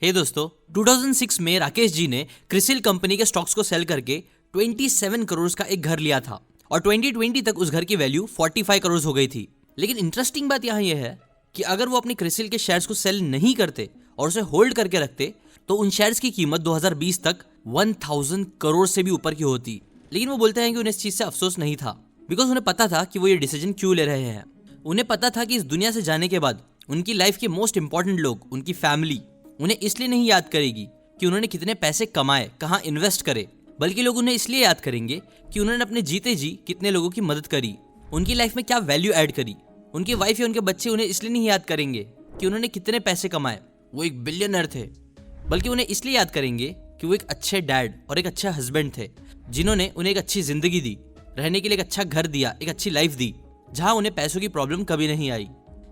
हे दोस्तों, 2006 में राकेश जी ने क्रिसिल कंपनी के स्टॉक्स को सेल करके 27 करोड़ का एक घर लिया था और 2020 तक उस घर की वैल्यू 45 करोड़ हो गई थी। लेकिन इंटरेस्टिंग बात यहाँ यह है कि अगर वो अपनी क्रिसिल के शेयर्स को सेल नहीं करते और उसे होल्ड करके रखते तो उन शेयर्स की कीमत 2020 तक 1000 करोड़ से भी ऊपर की होती। लेकिन वो बोलते हैं कि उन्हें इस चीज से अफसोस नहीं था, बिकॉज उन्हें पता था कि वो ये डिसीजन क्यों ले रहे हैं। उन्हें पता था कि इस दुनिया से जाने के बाद उनकी लाइफ के मोस्ट इंपॉर्टेंट लोग, उनकी फैमिली, उन्हें इसलिए नहीं याद करेगी कि उन्होंने कितने पैसे कमाए, कहाँ इन्वेस्ट करे, बल्कि लोग उन्हें इसलिए याद करेंगे कि उन्होंने अपने जीते जी कितने लोगों की मदद करी, उनकी लाइफ में क्या वैल्यू ऐड करी। उनकी वाइफ या उनके बच्चे उन्हें इसलिए नहीं याद करेंगे कि उन्होंने कितने पैसे कमाए, वो एक बिलियनर थे, बल्कि उन्हें इसलिए याद करेंगे कि वो एक अच्छे डैड और एक अच्छा हस्बैंड थे, जिन्होंने उन्हें एक अच्छी जिंदगी दी, रहने के लिए एक अच्छा घर दिया, एक अच्छी लाइफ दी, जहां उन्हें पैसों की प्रॉब्लम कभी नहीं आई।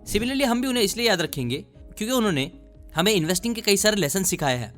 सिमिलरली हम भी उन्हें इसलिए याद रखेंगे क्योंकि उन्होंने हमें इन्वेस्टिंग के कई सारे लेसन सिखाए हैं,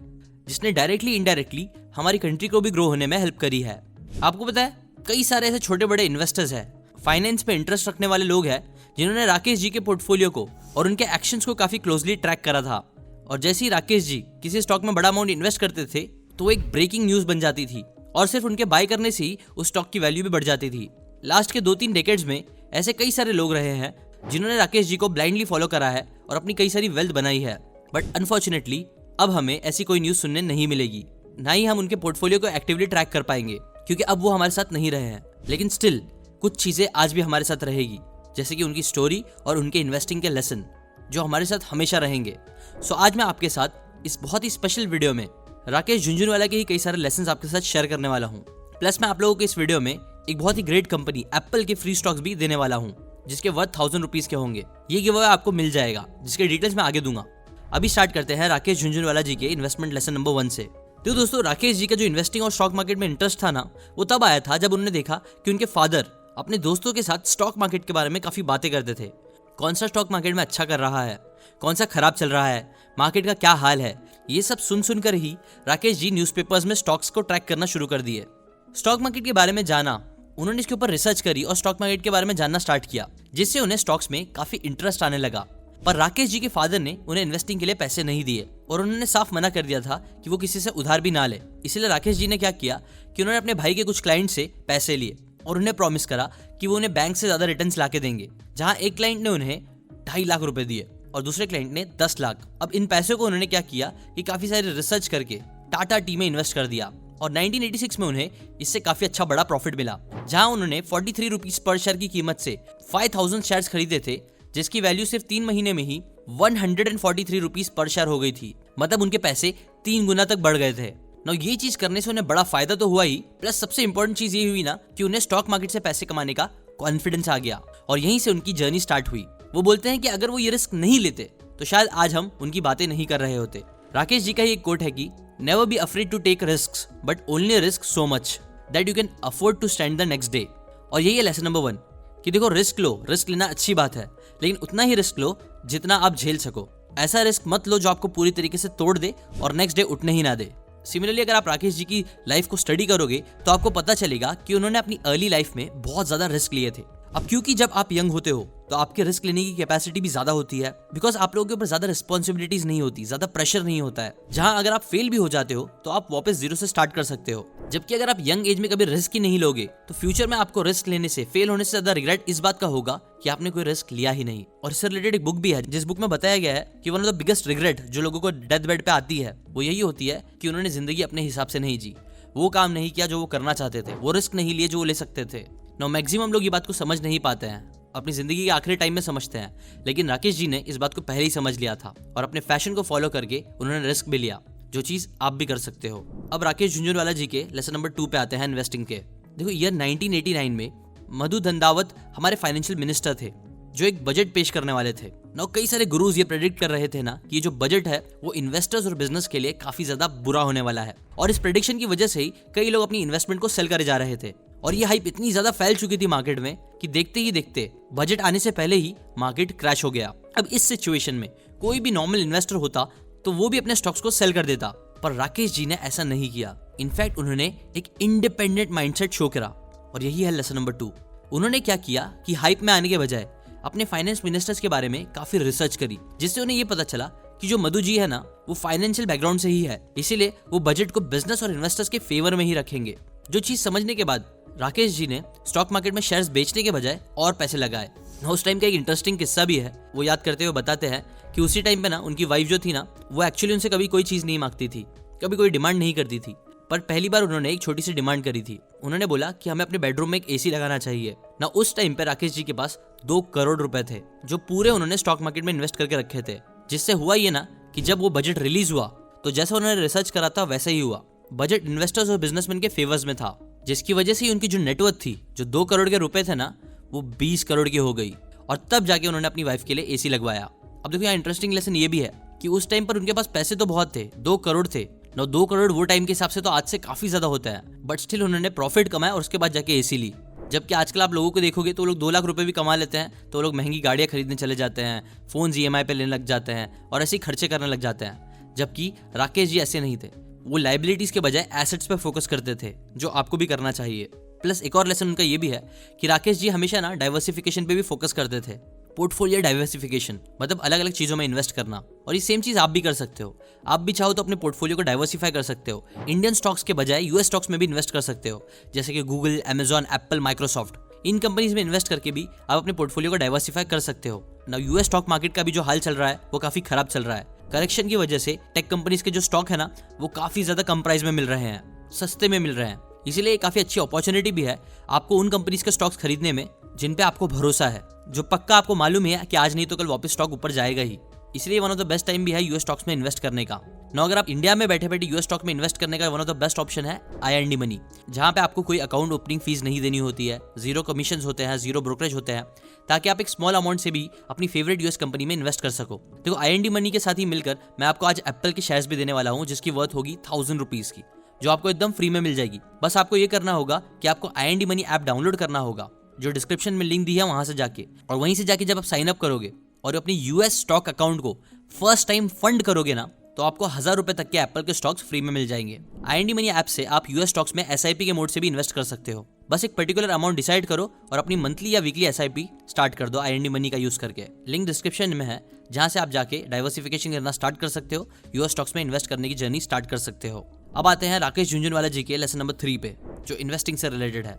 जिसने डायरेक्टली इनडायरेक्टली हमारी कंट्री को भी ग्रो होने में हेल्प करी है। आपको पता है, कई सारे ऐसे छोटे बड़े इन्वेस्टर्स हैं, फाइनेंस पे इंटरेस्ट रखने वाले लोग हैं, जिन्होंने राकेश जी के पोर्टफोलियो को और उनके एक्शंस को काफी क्लोजली ट्रैक करा था। और जैसे ही राकेश जी किसी स्टॉक में बड़ा अमाउंट इन्वेस्ट करते थे तो वो एक ब्रेकिंग न्यूज बन जाती थी और सिर्फ उनके बाय करने से ही उस स्टॉक की वैल्यू भी बढ़ जाती थी। लास्ट के 2-3 डेकेड्स में ऐसे कई सारे लोग रहे हैं जिन्होंने राकेश जी को ब्लाइंडली फॉलो करा है और अपनी कई सारी वेल्थ बनाई है। बट अनफॉर्चुनेटली अब हमें ऐसी कोई न्यूज सुनने नहीं मिलेगी, ना ही हम उनके पोर्टफोलियो को एक्टिवली ट्रैक कर पाएंगे, क्योंकि अब वो हमारे साथ नहीं रहे हैं। लेकिन स्टिल कुछ चीजें आज भी हमारे साथ रहेगी, जैसे कि उनकी स्टोरी और उनके इन्वेस्टिंग के लेसन, जो हमारे साथ हमेशा रहेंगे। सो आज मैं आपके साथ इस बहुत ही स्पेशल वीडियो में राकेश झुनझुनवाला के ही कई सारे लेसन आपके साथ शेयर करने वाला हूँ। प्लस मैं आप लोगों को इस वीडियो में एक बहुत ही ग्रेट कंपनी एप्पल के फ्री स्टॉक्स भी देने वाला हूँ, जिसके वर्थ 1000 रुपीज के होंगे। ये गिव अवे आपको मिल जाएगा, जिसके डिटेल्स मैं आगे दूंगा। अभी स्टार्ट करते हैं राकेश झुनझुनवाला जी के इन्वेस्टमेंट लेसन नंबर 1 से। तो दोस्तों, राकेश जी का जो इन्वेस्टिंग और स्टॉक मार्केट में इंटरेस्ट था ना, वो तब आया था जब उन्होंने देखा कि उनके फादर अपने दोस्तों के साथ स्टॉक मार्केट के बारे में काफी बातें करते थे। कौन सा स्टॉक मार्केट में अच्छा कर रहा है, कौन सा खराब चल रहा है, मार्केट का क्या हाल है, ये सब सुनकर ही राकेश जी न्यूज़पेपर्स में स्टॉक्स को ट्रैक करना शुरू कर दिए। स्टॉक मार्केट के बारे में जाना, उन्होंने इसके ऊपर रिसर्च करी और स्टॉक मार्केट के बारे में जानना स्टार्ट किया, जिससे उन्हें स्टॉक्स में काफी इंटरेस्ट आने लगा। पर राकेश जी के फादर ने उन्हें इन्वेस्टिंग के लिए पैसे नहीं दिए और उन्होंने साफ मना कर दिया था कि वो किसी से उधार भी ना ले। इसीलिए राकेश जी ने क्या किया कि उन्होंने अपने भाई के कुछ क्लाइंट से पैसे लिए और उन्हें प्रॉमिस करा कि वो उन्हें बैंक से ज्यादा रिटर्न्स लाके देंगे। जहां एक क्लाइंट ने उन्हें 2.5 लाख रुपए दिए और दूसरे क्लाइंट ने 10 लाख। अब इन पैसों को उन्होंने क्या किया कि काफी सारी रिसर्च करके टाटा टी में इन्वेस्ट कर दिया और 1986 में उन्हें इससे काफी अच्छा बड़ा प्रॉफिट मिला, जहां उन्होंने 43 रुपीज पर शेयर की कीमत से 5000 शेयर्स खरीदे थे, जिसकी वैल्यू सिर्फ 3 महीने में ही 143 रुपीज पर शेयर हो गई थी। मतलब उनके पैसे 3 गुना तक बढ़ गए थे ना। ये चीज करने से उन्हें बड़ा फायदा तो हुआ ही, प्लस सबसे इंपॉर्टेंट चीज ये हुई ना कि उन्हें स्टॉक मार्केट से पैसे कमाने का कॉन्फिडेंस आ गया और यहीं से उनकी जर्नी स्टार्ट हुई। वो बोलते हैं कि अगर वो ये रिस्क नहीं लेते तो शायद आज हम उनकी बातें नहीं कर रहे होते। राकेश जी का ही एक कोट है कि never be afraid to take risks but only risk so much that you can afford to stand the next day. और यही है लेसन नंबर 1 कि देखो, रिस्क लो, रिस्क लेना अच्छी बात है, लेकिन उतना ही रिस्क लो जितना आप झेल सको। ऐसा रिस्क मत लो जो आपको पूरी तरीके से तोड़ दे और नेक्स्ट डे उठने ही ना दे। सिमिलरली अगर आप राकेश जी की लाइफ को स्टडी करोगे तो आपको पता चलेगा कि उन्होंने अपनी अर्ली लाइफ में बहुत ज्यादा रिस्क लिए थे। अब क्योंकि जब आप यंग होते हो तो आपके रिस्क लेने की कैपेसिटी भी ज्यादा होती है, बिकॉज आप लोगों के ऊपर ज्यादा रिस्पॉन्सिबिलिटीज नहीं होती, ज्यादा प्रेशर नहीं होता है, जहां अगर आप फेल भी हो जाते हो तो आप वापस जीरो से स्टार्ट कर सकते हो। जबकि अगर आप यंग एज में कभी रिस्क ही नहीं लोगे तो फ्यूचर में आपको रिस्क लेने से, फेल होने से ज्यादा रिग्रेट इस बात का होगा कि आपने कोई रिस्क लिया ही नहीं। और इससे रिलेटेड एक बुक भी है, जिस बुक में बताया गया है कि one of the biggest regret जो लोगों को डेथ बेड पे आती है वो यही होती है कि उन्होंने जिंदगी अपने हिसाब से नहीं जी, वो काम नहीं किया जो वो करना चाहते थे, वो रिस्क नहीं लिए जो वो ले सकते थे। नो, मैक्सिमम लोग ये बात को समझ नहीं पाते हैं, अपनी जिंदगी के आखिरी टाइम में समझते हैं, लेकिन राकेश जी ने इस बात को पहले ही समझ लिया था और अपने पैशन को फॉलो करके उन्होंने रिस्क भी लिया, जो चीज आप भी कर सकते हो। अब राकेश झुनझुनवाला जी के लेसन नंबर 2 पे आते हैं इन्वेस्टिंग के। देखो, ईयर 1989 में मधु धंधावत हमारे फाइनेंशियल मिनिस्टर थे, जो एक बजट पेश करने वाले थे ना। कई सारे गुरुज ये प्रेडिक्ट कर रहे थे ना कि ये जो बजट है वो इन्वेस्टर्स और बिजनेस के लिए काफी ज्यादा बुरा होने वाला है, और इस प्रेडिक्शन की वजह से ही कई लोग अपनी इन्वेस्टमेंट को सेल करे जा रहे थे। और ये हाइप इतनी ज्यादा फैल चुकी थी मार्केट में कि देखते ही देखते बजट आने से पहले ही मार्केट क्रैश हो गया। अब इस सिचुएशन में कोई भी नॉर्मल इन्वेस्टर होता तो वो भी अपने स्टॉक्स को सेल कर देता, पर राकेश जी ने ऐसा नहीं किया। इनफैक्ट उन्होंने एक इंडिपेंडेंट माइंडसेट शो करा और यही है लेसन नंबर 2। उन्होंने क्या किया कि हाइप में आने के बजाय अपने फाइनेंस मिनिस्टर्स के बारे में काफी रिसर्च करी, जिससे उन्हें ये पता चला कि जो मधु जी है ना वो फाइनेंशियल बैकग्राउंड से ही है, इसीलिए वो बजट को बिजनेस और इन्वेस्टर्स के फेवर में ही रखेंगे। जो चीज समझने के बाद राकेश जी ने स्टॉक मार्केट में शेयर्स बेचने के बजाय और पैसे लगाए। उस टाइम का एक इंटरेस्टिंग किस्सा भी है, वो याद करते हुए बताते हैं कि उसी टाइम पे ना उनकी वाइफ जो थी ना वो एक्चुअली उनसे कभी कोई चीज नहीं मांगती थी, कभी कोई डिमांड नहीं करती थी, पर पहली बार उन्होंने एक छोटी सी डिमांड करी थी। उन्होंने बोला कि हमें अपने बेडरूम में एक एसी लगाना चाहिए ना। उस टाइम पे राकेश जी के पास 2 करोड़ रुपए थे जो पूरे उन्होंने स्टॉक मार्केट में इन्वेस्ट करके रखे थे। जिससे हुआ ये ना कि जब वो बजट रिलीज हुआ तो जैसा उन्होंने रिसर्च करा था वैसा ही हुआ। बजट इन्वेस्टर्स और बिजनेसमैन के फेवर्स में था, जिसकी वजह से उनकी जो नेटवर्थ थी जो 2 करोड़ के रुपए थे ना वो 20 करोड़ की हो गई। और तब जाके उन्होंने अपनी वाइफ के लिए एसी लगवाया। अब देखो यहाँ इंटरेस्टिंग लेसन ये भी है कि उस टाइम पर उनके पास पैसे तो बहुत थे, 2 करोड़ थे ना। 2 करोड़ वो टाइम के हिसाब से तो आज से काफी ज्यादा होता है, बट स्टिल उन्होंने प्रॉफिट कमाया और उसके बाद जाके एसी ली। जबकि आजकल आप लोगों को देखोगे तो लोग 2 लाख रुपए भी कमा लेते हैं तो लोग महंगी गाड़ियां खरीदने चले जाते हैं, फोन EMI पे लेने लग जाते हैं और ऐसे ही खर्चे करने लग जाते हैं। जबकि राकेश जी ऐसे नहीं थे, वो लाइबिलिटीज के बजाय एसेट्स पे फोकस करते थे, जो आपको भी करना चाहिए। प्लस एक और लेसन उनका ये भी है कि राकेश जी हमेशा ना डाइवर्सिफिकेशन पे भी फोकस करते थे। पोर्टफोलियो डाइवर्सिफिकेशन मतलब अलग अलग चीजों में इन्वेस्ट करना। और ये सेम चीज आप भी कर सकते हो। आप भी चाहो तो अपने पोर्टफोलियो को डाइवर्सिफाई कर सकते हो। इंडियन स्टॉक्स के बजाय यूएस स्टॉक्स में भी इन्वेस्ट कर सकते हो, जैसे कि गूगल, अमेजॉन, एप्पल, माइक्रोसॉफ्ट। इन कंपनीज में इन्वेस्ट करके भी आप अपने पोर्टफोलियो को डाइवर्सिफाई कर सकते हो ना। यूएस स्टॉक मार्केट का भी जो हाल चल रहा है वो काफी खराब चल रहा है। करेक्शन की वजह से टेक कंपनीज के जो स्टॉक है ना वो काफी ज्यादा कम प्राइस में मिल रहे हैं, सस्ते में मिल रहे हैं। इसीलिए काफी अच्छी अपॉर्चुनिटी भी है आपको उन कंपनीज के स्टॉक्स खरीदने में जिन पे आपको भरोसा है, जो पक्का आपको मालूम है कि आज नहीं तो कल वापस स्टॉक ऊपर जाएगा ही। इसलिए one of the best time भी है यूएस स्टॉक्स में इन्वेस्ट करने का। ना अगर आप इंडिया में बैठे बैठे यूएस स्टॉक में इन्वेस्ट करने का one of the best option है I&D मनी, जहां पे आपको कोई अकाउंट ओपनिंग फीस नहीं देनी होती है, 0 कमीशन होते हैं, 0 ब्रोकरेज होते हैं, ताकि आप एक स्मॉल अमाउंट से भी अपनी फेवरेट यूएस कंपनी में इन्वेस्ट कर सको। देखो I&D मनी के साथ ही मिलकर मैं आपको आज एप्पल के शेयर्स भी देने वाला हूँ, जिसकी वर्थ होगी 1000 रुपीज की, जो आपको एकदम फ्री में मिल जाएगी। बस आपको ये करना होगा कि आपको I&D मनी ऐप डाउनलोड करना होगा, जो डिस्क्रिप्शन में लिंक दी है वहां से जाके, और वहीं से जाके जब आप साइन अप करोगे और अपनी यूएस स्टॉक अकाउंट को फर्स्ट टाइम फंड करोगे ना तो आपको 1000 रुपए तक के एप्पल के स्टॉक्स फ्री में मिल जाएंगे। I&D मनी ऐप से आप यूएस स्टॉक्स में SIP के मोड से भी इन्वेस्ट कर सकते हो। बस एक पर्टिकुलर अमाउंट डिसाइड करो और अपनी मंथली या वीकली SIP स्टार्ट कर दो I&D मनी का यूज करके। लिंक डिस्क्रिप्शन में है, जहां से आप जाके डाइवर्सिफिकेशन करना स्टार्ट कर सकते हो, यूएस स्टॉक्स में इन्वेस्ट करने की जर्नी स्टार्ट कर सकते हो। अब आते हैं राकेश झुनझुनवाला जी के लेसन नंबर 3 पे, जो इन्वेस्टिंग से रिलेटेड है।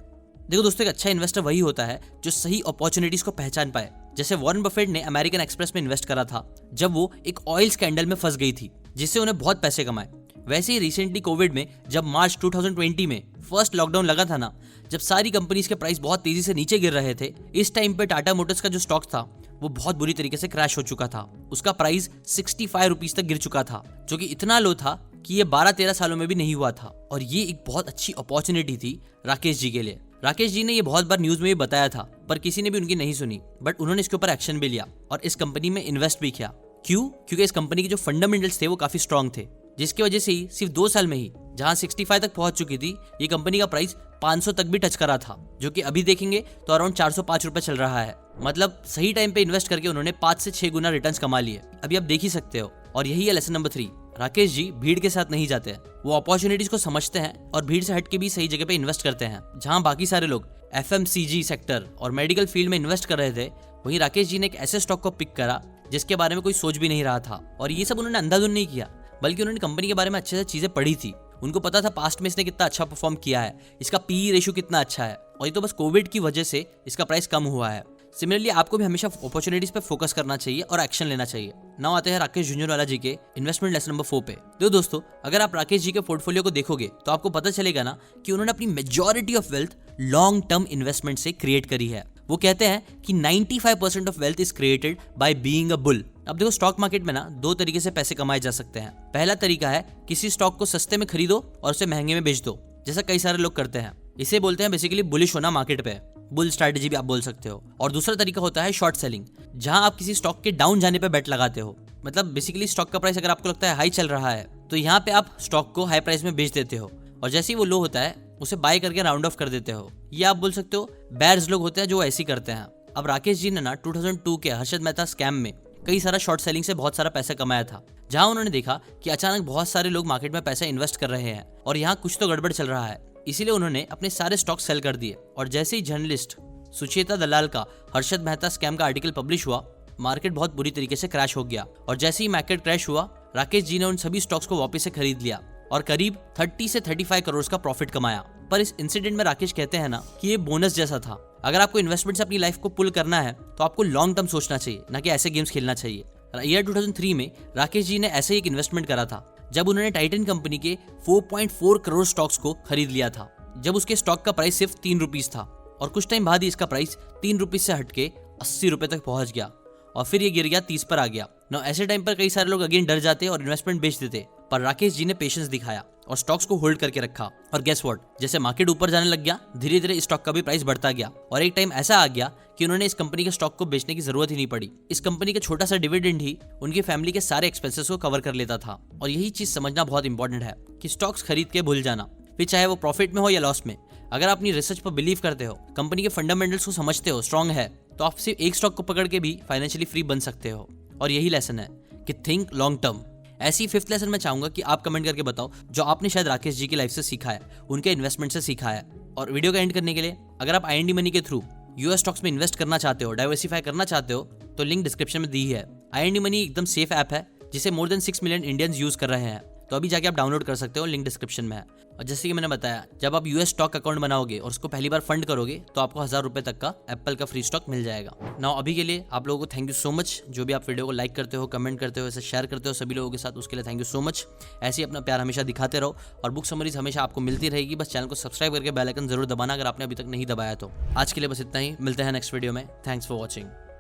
देखो दोस्तों, एक अच्छा इन्वेस्टर वही होता है जो सही अपॉर्चुनिटीज को पहचान पाए। जैसे वॉरेन बफेट ने अमेरिकन एक्सप्रेस में इन्वेस्ट करा था जब वो एक ऑयल स्कैंडल में फंस गई थी, जिससे उन्हें बहुत पैसे कमाए। वैसे ही रिसेंटली कोविड में जब मार्च 2020 में फर्स्ट लॉकडाउन लगा था ना, जब सारी कंपनीज के प्राइस बहुत तेजी से नीचे गिर रहे थे, इस टाइम पे टाटा मोटर्स का जो स्टॉक था वो बहुत बुरी तरीके से क्रैश हो चुका था। उसका प्राइस 65 रुपीज तक गिर चुका था, जो कि इतना लो था कि ये 12-13 सालों में भी नहीं हुआ था। और ये एक बहुत अच्छी अपॉर्चुनिटी थी राकेश जी के लिए। राकेश जी ने ये बहुत बार न्यूज में भी बताया था, पर किसी ने भी उनकी नहीं सुनी। बट उन्होंने इसके ऊपर एक्शन भी लिया और इस कंपनी में इन्वेस्ट भी किया। क्यों? क्योंकि इस कंपनी के जो फंडामेंटल्स थे वो काफी स्ट्रांग थे, जिसकी वजह से ही सिर्फ 2 साल में ही जहां 65 तक पहुंच चुकी थी, ये कंपनी का प्राइस 500 तक भी टच करा था, जो कि अभी देखेंगे तो अराउंड 405 रुपए चल रहा है। मतलब सही टाइम पे इन्वेस्ट करके उन्होंने 5 से 6 गुना रिटर्न्स कमा लिए। अभी आप देख ही सकते हो। और यही है लेसन नंबर 3। राकेश जी भीड़ के साथ नहीं जाते हैं, वो अपॉर्चुनिटीज को समझते हैं और भीड़ से हट के भी सही जगह पे इन्वेस्ट करते हैं। जहां बाकी सारे लोग FMCG सेक्टर और मेडिकल फील्ड में इन्वेस्ट कर रहे थे, वहीं राकेश जी ने एक ऐसे स्टॉक को पिक करा जिसके बारे में कोई सोच भी नहीं रहा था। और ये सब उन्होंने अंधाधुन नहीं किया, बल्कि उन्होंने कंपनी के बारे में अच्छे से चीजें पढ़ी थी। उनको पता था पास्ट में इसने कितना अच्छा परफॉर्म किया है, इसका PE रेशियो कितना अच्छा है, और ये तो बस कोविड की वजह से इसका प्राइस कम हुआ है। सिमिलरली आपको भी हमेशा अपॉर्चुनिटीज पे फोकस करना चाहिए और एक्शन लेना चाहिए। नाउ आते हैं राकेश झुनझुनवाला जी के इन्वेस्टमेंट लेसन नंबर 4 पे। तो दोस्तों, अगर आप राकेश जी के पोर्टफोलियो को देखोगे तो आपको पता चलेगा ना कि उन्होंने अपनी majority of wealth long term investment से क्रिएट करी है। वो कहते हैं कि 95% of wealth is created by being a bull. अब देखो, स्टॉक मार्केट में ना 2 तरीके से पैसे कमाए जा सकते हैं। पहला तरीका है किसी स्टॉक को सस्ते में खरीदो और उसे महंगे में बेच दो, जैसा कई सारे लोग करते हैं। इसे बोलते हैं बेसिकली बुलिश होना मार्केट पे, बुल स्ट्रैटेजी भी आप बोल सकते हो। और दूसरा तरीका होता है शॉर्ट सेलिंग, जहां आप किसी स्टॉक के डाउन जाने पे बेट लगाते हो। मतलब बेसिकली स्टॉक का प्राइस अगर आपको लगता है हाई चल रहा है, तो यहाँ पे आप स्टॉक को हाई प्राइस में बेच देते हो, और जैसे ही वो लो होता है उसे बाय करके राउंड ऑफ कर देते हो। ये आप बोल सकते हो बेयर्स लोग होते हैं जो ऐसे करते हैं। अब राकेश जी ने ना 2002 के हर्षद मेहता स्कैम में कई सारा शॉर्ट सेलिंग से बहुत सारा पैसा कमाया था, जहां उन्होंने देखा कि अचानक बहुत सारे लोग मार्केट में पैसा इन्वेस्ट कर रहे हैं और यहाँ कुछ तो गड़बड़ चल रहा है। इसीलिए उन्होंने अपने सारे स्टॉक सेल कर दिए। और जैसे ही जर्नलिस्ट सुचेता दलाल का हर्षद मेहता स्कैम का आर्टिकल पब्लिश हुआ, मार्केट बहुत बुरी तरीके से क्रैश हो गया और जैसे ही मार्केट क्रैश हुआ राकेश जी ने उन सभी स्टॉक्स को वापस से खरीद लिया और करीब 30 से 35 करोड़ का प्रॉफिट कमाया। पर इस इंसिडेंट में राकेश कहते हैं ना कि ये बोनस जैसा था। अगर आपको इन्वेस्टमेंट से अपनी लाइफ को पुल करना है तो आपको लॉन्ग टर्म सोचना चाहिए, ना कि ऐसे गेम्स खेलना चाहिए। ईयर 2003 में राकेश जी ने ऐसे ही एक इन्वेस्टमेंट करा था जब उन्होंने टाइटन कंपनी के 4.4 करोड़ स्टॉक्स को खरीद लिया था, जब उसके स्टॉक का प्राइस सिर्फ 3 रुपीज था और कुछ टाइम बाद ही इसका प्राइस 3 रुपीज से हटके 80 रुपए तक पहुंच गया और फिर ये गिर गया 30 पर आ गया। ना ऐसे टाइम पर कई सारे लोग अगेन डर जाते और इन्वेस्टमेंट बेच देते, पर राकेश जी ने पेशेंस दिखाया और स्टॉक्स को होल्ड करके रखा। और गेस व्हाट, जैसे मार्केट ऊपर जाने लग गया धीरे धीरे स्टॉक का भी प्राइस बढ़ता गया और एक टाइम ऐसा आ गया कि उन्होंने इस कंपनी के स्टॉक को बेचने की जरूरत ही नहीं पड़ी। इस कंपनी का छोटा सा डिविडेंड ही उनकी फैमिली के सारे एक्सपेंसेस को कवर कर लेता था। और यही चीज समझना बहुत इंपॉर्टेंट है कि स्टॉक्स खरीद के भूल जाना, फिर चाहे वो प्रॉफिट में हो या लॉस में। अगर आप अपनी रिसर्च पर बिलीव करते हो, कंपनी के फंडामेंटल्स को समझते हो, स्ट्रांग है, तो आप सिर्फ एक स्टॉक को पकड़ के भी फाइनेंशियली फ्री बन सकते हो। और यही लेसन है कि थिंक लॉन्ग टर्म। ऐसी 5th लेसन मैं चाहूंगा कि आप कमेंट करके बताओ जो आपने शायद राकेश जी की लाइफ से सीखा है, उनके इन्वेस्टमेंट से सीखा है। और वीडियो का एंड करने के लिए, अगर आप IND मनी के थ्रू यूएस स्टॉक्स में इन्वेस्ट करना चाहते हो, डाइवर्सिफाई करना चाहते हो, तो लिंक डिस्क्रिप्शन में दी है। IND मनी एकदम सेफ ऐप है जिसे more than 6 million Indians use कर रहे हैं, तो अभी जाके आप डाउनलोड कर सकते हो, लिंक डिस्क्रिप्शन में है। और जैसे कि मैंने बताया, जब आप यूएस स्टॉक अकाउंट बनाओगे और उसको पहली बार फंड करोगे तो आपको 1000 रुपए तक का एप्पल का फ्री स्टॉक मिल जाएगा। नाउ अभी के लिए आप लोगों को थैंक यू सो मच, जो भी आप वीडियो को लाइक करते हो, कमेंट करते हो, इसे शेयर करते हो सभी लोगों के साथ, उसके लिए थैंक यू सो मच। ऐसे ही अपना प्यार हमेशा दिखाते रहो और बुक समरीज हमेशा आपको मिलती रहेगी। बस चैनल को सब्सक्राइब करके बेल आइकन जरूर दबाना अगर आपने अभी तक नहीं दबाया तो। आज के लिए बस इतना ही, मिलते हैं नेक्स्ट वीडियो में। Thanks for watching.